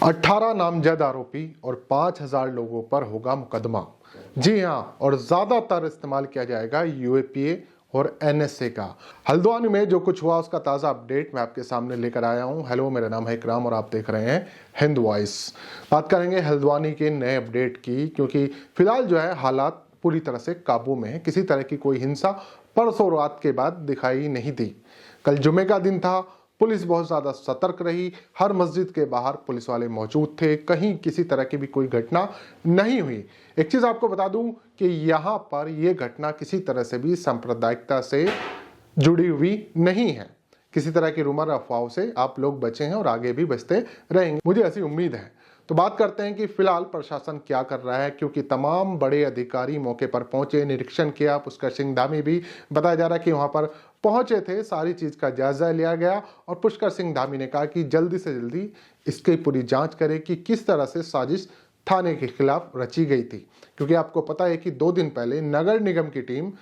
18 नामजद आरोपी और 5,000 लोगों पर होगा मुकदमा। जी हां, और ज्यादातर इस्तेमाल किया जाएगा यूएपीए और एनएसए का। हल्द्वानी में जो कुछ हुआ उसका ताजा अपडेट मैं आपके सामने लेकर आया हूं। हेलो, मेरा नाम है इकराम और आप देख रहे हैं हिंद वॉइस। बात करेंगे हल्द्वानी के नए अपडेट की, क्योंकि फिलहाल जो है हालात पूरी तरह से काबू में है। किसी तरह की कोई हिंसा परसों रात के बाद दिखाई नहीं दी। कल जुमे का दिन था, पुलिस बहुत ज्यादा सतर्क रही। हर मस्जिद के बाहर पुलिस वाले मौजूद थे, कहीं किसी तरह की भी कोई घटना नहीं हुई। एक चीज आपको बता दूं कि यहाँ पर यह घटना किसी तरह से भी सांप्रदायिकता से जुड़ी हुई नहीं है। किसी तरह की रूमर अफवाहों से आप लोग बचे हैं और आगे भी बचते रहेंगे, मुझे ऐसी उम्मीद है। तो बात करते हैं कि फिलहाल प्रशासन क्या कर रहा है, क्योंकि तमाम बड़े अधिकारी मौके पर पहुंचे, निरीक्षण किया। पुष्कर सिंह धामी भी बताया जा रहा है कि वहां पर पहुंचे थे, सारी चीज का जायजा लिया गया और पुष्कर सिंह धामी ने कहा कि जल्दी से जल्दी इसकी पूरी जांच करें कि किस तरह से साजिश थाने के खिलाफ रची गई थी। क्योंकि आपको पता है कि 2 दिन पहले नगर निगम की टीम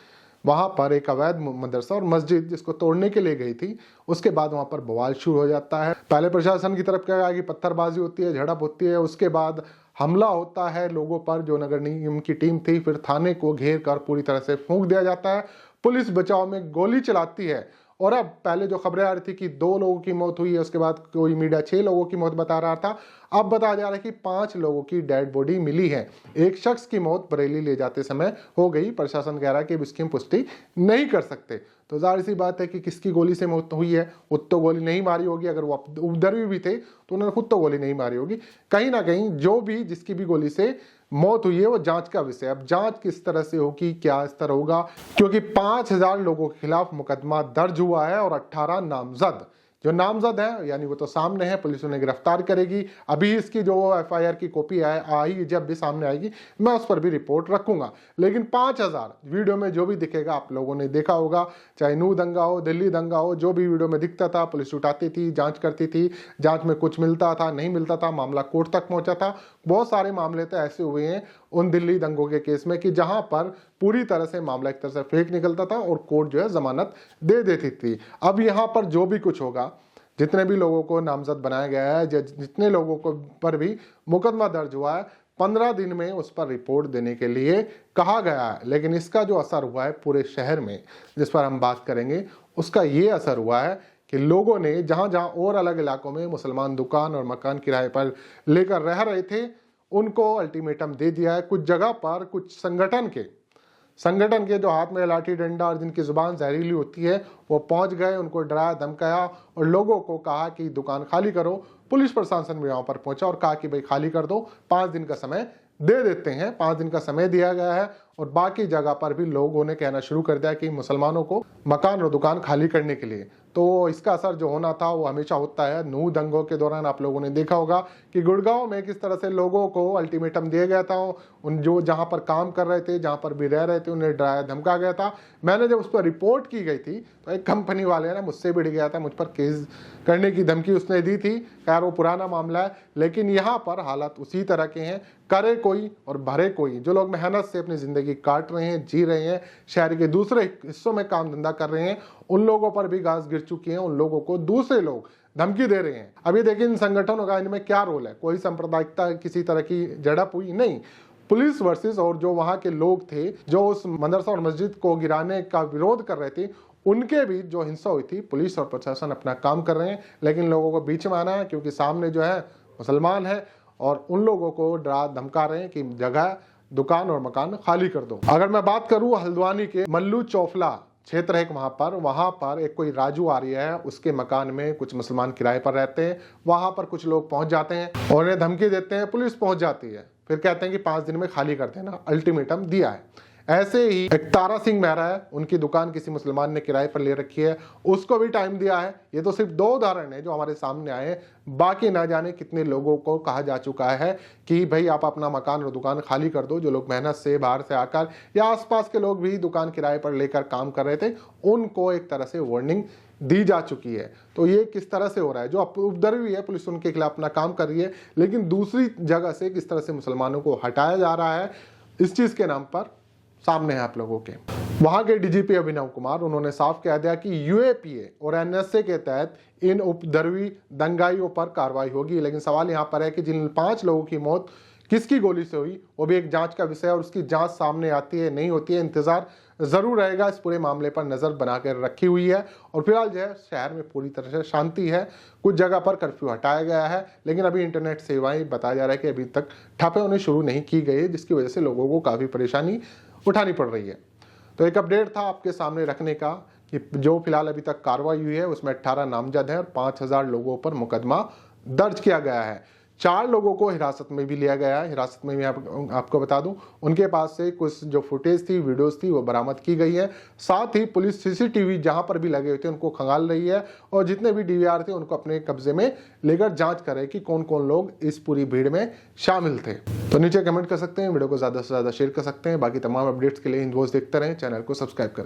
वहां पर एक अवैध मदरसा और मस्जिद जिसको तोड़ने के लिए गई थी, उसके बाद वहां पर बवाल शुरू हो जाता है। पहले प्रशासन की तरफ क्या है कि पत्थरबाजी होती है, झड़प होती है, उसके बाद हमला होता है लोगों पर जो नगर निगम की टीम थी। फिर थाने को घेर कर पूरी तरह से फूंक दिया जाता है, पुलिस बचाव में गोली चलाती है। और अब पहले जो खबरें आ रही थी कि 2 लोगों की मौत हुई है, उसके बाद कोई मीडिया 6 लोगों की मौत बता रहा था, अब बताया जा रहा है कि 5 लोगों की डेड बॉडी मिली है। एक शख्स की मौत बरेली ले जाते समय हो गई। प्रशासन कह रहा है कि इसकी पुष्टि नहीं कर सकते। तो जाहिर सी बात है कि किसकी गोली से मौत हुई है, खुद तो गोली नहीं मारी होगी। अगर वो उपद्रवी भी थे तो उन्होंने खुद तो गोली नहीं मारी होगी। कहीं ना कहीं जो भी जिसकी भी गोली से मौत हुई है वो जांच का विषय। अब जांच किस तरह से होगी, क्या स्तर होगा, क्योंकि 5,000 लोगों के खिलाफ मुकदमा दर्ज हुआ है और 18 नामजद। जो नामजद है यानी वो तो सामने है, पुलिस उन्हें गिरफ्तार करेगी। अभी इसकी जो एफआईआर की कॉपी आई जब भी सामने आएगी मैं उस पर भी रिपोर्ट रखूंगा। लेकिन 5,000 वीडियो में जो भी दिखेगा आप लोगों ने देखा होगा, चाहे नू दंगा हो, दिल्ली दंगा हो, जो भी वीडियो में दिखता था पुलिस उठाती थी, जांच करती थी, जांच में कुछ मिलता था, नहीं मिलता था, मामला कोर्ट तक पहुंचा था। बहुत सारे मामले तो ऐसे हुए हैं उन दिल्ली दंगों के केस में कि जहां पर पूरी तरह से मामला एक तरह से फेक निकलता था और कोर्ट जो है जमानत दे देती थी। अब यहां पर जो भी कुछ होगा, जितने भी लोगों को नामजद बनाया गया है, जितने लोगों को पर भी मुकदमा दर्ज हुआ है, 15 दिन में उस पर रिपोर्ट देने के लिए कहा गया है। लेकिन इसका जो असर हुआ है पूरे शहर में, जिस पर हम बात करेंगे, उसका ये असर हुआ है कि लोगों ने जहां जहां और अलग इलाकों में मुसलमान दुकान और मकान किराए पर लेकर रह रहे थे, उनको अल्टीमेटम दे दिया है। कुछ जगह पर कुछ संगठन के जो हाथ में लाठी डंडा और जिनकी जुबान जहरीली होती है वो पहुंच गए, उनको डराया धमकाया और लोगों को कहा कि दुकान खाली करो। पुलिस प्रशासन भी वहां पर पहुंचा और कहा कि भाई खाली कर दो, 5 दिन का समय दे देते हैं। 5 दिन का समय दिया गया है और बाकी जगह पर भी लोगों ने कहना शुरू कर दिया कि मुसलमानों को मकान और दुकान खाली करने के लिए। तो इसका असर जो होना था वो हमेशा होता है। नू दंगों के दौरान आप लोगों ने देखा होगा कि गुड़गांव में किस तरह से लोगों को अल्टीमेटम दिया गया था। उन जो जहां पर काम कर रहे थे, जहां पर भी रह रहे थे, उन्हें डराया धमका गया था। मैंने जब उस पर रिपोर्ट की गई थी तो एक कंपनी वाले ने मुझसे भिड़ गया था, मुझ पर केस करने की धमकी उसने दी थी। यार वो पुराना मामला है, लेकिन यहाँ पर हालात उसी तरह के हैं। करे कोई और भरे कोई। जो लोग मेहनत से अपनी जिंदगी काट रहे हैं, जी रहे हैं, शहर के दूसरे हिस्सों में काम धंधा कर रहे हैं, उन लोगों पर भी घास गिर चुकी है। उन लोगों को दूसरे लोग धमकी दे रहे हैं। अभी देखिए इन संगठनों का इनमें क्या रोल है। कोई सांप्रदायिकता किसी तरह की झड़प हुई नहीं। पुलिस वर्सेस और जो वहां के लोग थे जो उस मदरसा और मस्जिद को गिराने का विरोध कर रहे थे, उनके बीच जो हिंसा हुई थी, पुलिस और प्रशासन अपना काम कर रहे हैं, लेकिन लोगों को बीच में आना है क्योंकि सामने जो है मुसलमान है और उन लोगों को डरा धमका रहे हैं कि जगह, दुकान और मकान खाली कर दो। अगर मैं बात करूं हल्द्वानी के मल्लू चौफला क्षेत्र है वहां पर एक कोई राजू आर्य है, उसके मकान में कुछ मुसलमान किराए पर रहते हैं। वहां पर कुछ लोग पहुंच जाते हैं और उन्हें धमकी देते हैं, पुलिस पहुंच जाती है, फिर कहते हैं कि 5 दिन में खाली कर देना, अल्टीमेटम दिया है। ऐसे ही एक तारा सिंह मेहरा है, उनकी दुकान किसी मुसलमान ने किराए पर ले रखी है, उसको भी टाइम दिया है। ये तो सिर्फ 2 उदाहरण है जो हमारे सामने आए हैं। बाकी ना जाने कितने लोगों को कहा जा चुका है कि भाई आप अपना मकान और दुकान खाली कर दो। जो लोग मेहनत से बाहर से आकर या आसपास के लोग भी दुकान किराए पर लेकर काम कर रहे थे, उनको एक तरह से वार्निंग दी जा चुकी है। तो ये किस तरह से हो रहा है, जो उपद्रवी है पुलिस उनके खिलाफ अपना काम कर रही है, लेकिन दूसरी जगह से किस तरह से मुसलमानों को हटाया जा रहा है इस चीज के नाम पर, सामने है आप लोगों के। वहां के डीजीपी अभिनव कुमार, उन्होंने साफ कह दिया कि यूएपीए और एनएसए के तहत इन उपद्रवी दंगाइयों पर कार्रवाई होगी। लेकिन सवाल यहां पर है कि जिन 5 लोगों की मौत किसकी गोली से हुई, वो भी एक जांच का विषय है और उसकी जांच सामने आती है नहीं होती है, इंतजार जरूर रहेगा। इस पूरे मामले पर नजर बनाकर रखी हुई है और फिलहाल जो है शहर में पूरी तरह से शांति है। कुछ जगह पर कर्फ्यू हटाया गया है, लेकिन अभी इंटरनेट सेवाएं बताया जा रहा है कि अभी तक ठप्पे होने शुरू नहीं की गई है, जिसकी वजह से लोगों को काफी परेशानी उठानी पड़ रही है। तो एक अपडेट था आपके सामने रखने का कि जो फिलहाल अभी तक कार्रवाई हुई है उसमें 18 नामजद हैं और 5000 लोगों पर मुकदमा दर्ज किया गया है। 4 लोगों को हिरासत में भी लिया गया है। हिरासत में मैं आपको बता दूं, उनके पास से कुछ जो फुटेज थी, वीडियोस थी, वो बरामद की गई है। साथ ही पुलिस सीसीटीवी जहां पर भी लगे हुए थे उनको खंगाल रही है और जितने भी डीवीआर थे उनको अपने कब्जे में लेकर जांच करे कि कौन कौन लोग इस पूरी भीड़ में शामिल थे। तो नीचे कमेंट कर सकते हैं, वीडियो को ज्यादा से ज्यादा शेयर कर सकते हैं। बाकी तमाम अपडेट्स के लिए हिंद वॉइस देखते रहें, चैनल को सब्सक्राइब करें।